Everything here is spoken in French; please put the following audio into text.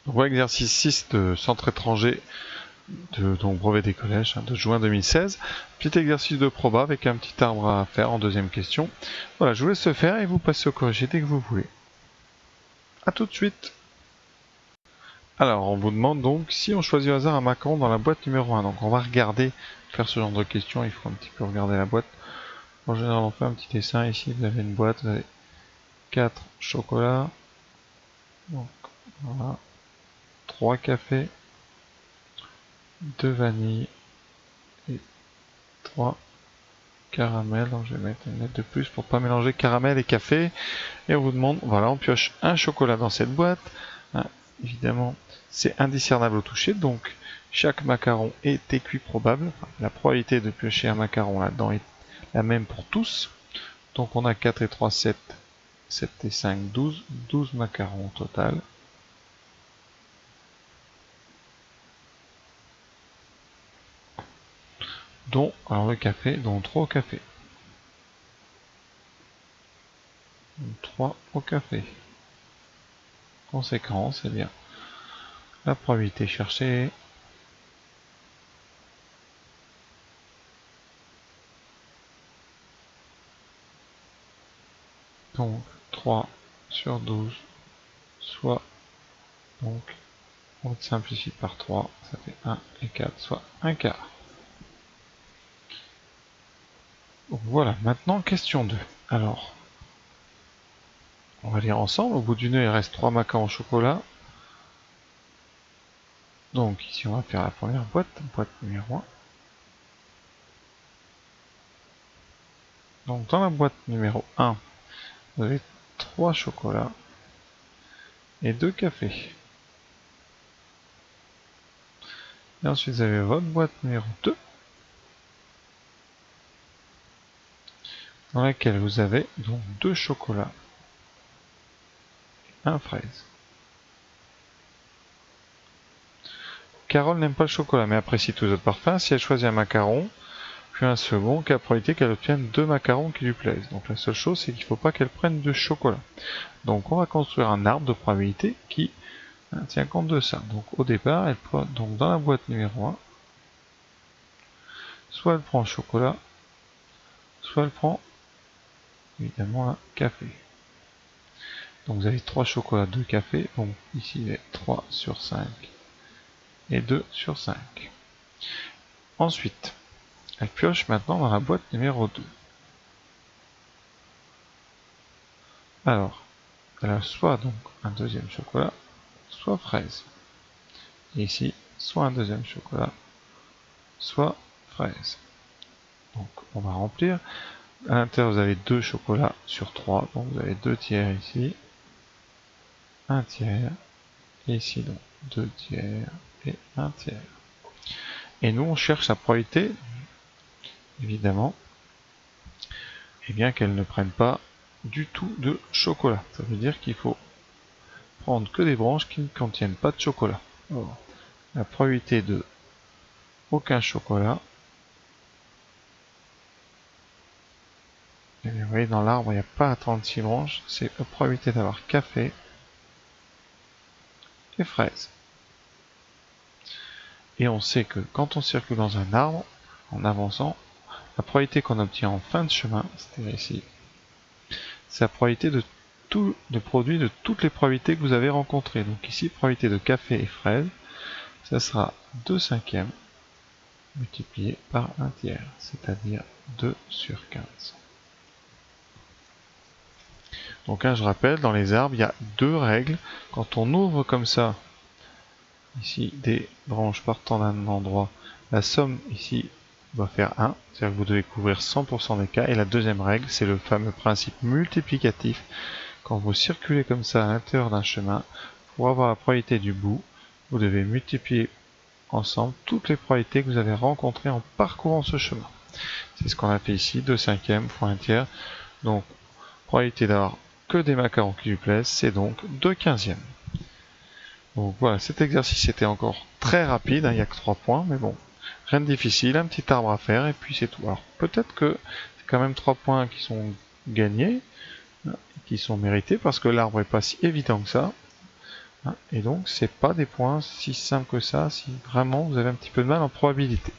Donc voilà exercice 6 de centre étranger donc brevet des collèges de juin 2016. Petit exercice de proba avec un petit arbre à faire en deuxième question. Voilà, je vous laisse le faire et vous passez au corrigé dès que vous voulez. A tout de suite. Alors, on vous demande donc si on choisit au hasard un macaron dans la boîte numéro 1. Donc on va regarder, faire ce genre de questions, il faut un petit peu regarder la boîte. En général, on fait un petit dessin ici, vous avez une boîte, vous avez 4 chocolats, donc voilà, 3 cafés, 2 vanilles et 3 caramel. Donc je vais mettre une lettre de plus pour pas mélanger caramel et café. Et on vous demande, voilà, on pioche un chocolat dans cette boîte. Évidemment, c'est indiscernable au toucher, donc chaque macaron est écu probable. La probabilité de piocher un macaron là-dedans est la même pour tous. Donc on a 4 et 3, 7, 7 et 5, 12, 12 macarons au total. Dont, alors le café, dont 3 au café. 3 au café. Conséquence, eh bien, la probabilité cherchée. Donc 3 sur 12, soit, donc, on simplifie par 3, ça fait 1 et 4, soit 1 quart. Donc voilà, maintenant question 2. Alors, on va lire ensemble. Au bout du nœud, il reste 3 macarons au chocolat. Donc ici, on va faire la première boîte, boîte numéro 1. Donc dans la boîte numéro 1, vous avez 3 chocolats et 2 cafés. Et ensuite, vous avez votre boîte numéro 2, dans laquelle vous avez donc 2 chocolats et 1 fraise. Carole n'aime pas le chocolat, mais apprécie tous les autres parfums. Si elle choisit un macaron, puis un second, quelle probabilité qu'elle obtienne 2 macarons qui lui plaisent. Donc la seule chose, c'est qu'il ne faut pas qu'elle prenne de chocolat. Donc on va construire un arbre de probabilité qui tient compte de ça. Donc au départ, elle prend donc dans la boîte numéro 1, soit elle prend le chocolat, soit elle prend évidemment un café. Donc vous avez 3 chocolats, 2 cafés, donc ici il est 3 sur 5 et 2 sur 5. Ensuite, elle pioche maintenant dans la boîte numéro 2. Alors, elle a soit donc un deuxième chocolat, soit fraise. Et ici, soit un deuxième chocolat, soit fraise. Donc on va remplir. À l'intérieur, vous avez 2 chocolats sur 3, donc vous avez 2 tiers ici, 1 tiers, et ici donc 2 tiers et 1 tiers. Et nous on cherche la probabilité, évidemment, et bien qu'elle ne prenne pas du tout de chocolat. Ça veut dire qu'il faut prendre que des branches qui ne contiennent pas de chocolat. Alors, la probabilité de aucun chocolat, et bien, vous voyez dans l'arbre il n'y a pas 36 branches, c'est la probabilité d'avoir café et fraise. Et on sait que quand on circule dans un arbre, en avançant, la probabilité qu'on obtient en fin de chemin, c'est-à-dire ici, c'est la probabilité de tout le produit de toutes les probabilités que vous avez rencontrées. Donc ici, probabilité de café et fraise, ça sera 2 cinquièmes multiplié par 1 tiers, c'est-à-dire 2 sur 15. Donc je rappelle, dans les arbres, il y a 2 règles. Quand on ouvre comme ça, ici, des branches partant d'un endroit, la somme ici doit faire 1, c'est-à-dire que vous devez couvrir 100% des cas. Et la deuxième règle, c'est le fameux principe multiplicatif. Quand vous circulez comme ça à l'intérieur d'un chemin, pour avoir la probabilité du bout, vous devez multiplier ensemble toutes les probabilités que vous avez rencontrées en parcourant ce chemin. C'est ce qu'on a fait ici, 2 cinquièmes fois 1 tiers. Donc, probabilité d'avoir que des macarons qui lui plaisent, c'est donc 2 quinzièmes. Donc voilà, cet exercice était encore très rapide, il n'y a que 3 points, mais bon, rien de difficile, un petit arbre à faire, et puis c'est tout. Alors peut-être que c'est quand même 3 points qui sont gagnés, qui sont mérités, parce que l'arbre n'est pas si évident que ça. Et donc, c'est pas des points si simples que ça, si vraiment vous avez un petit peu de mal en probabilité.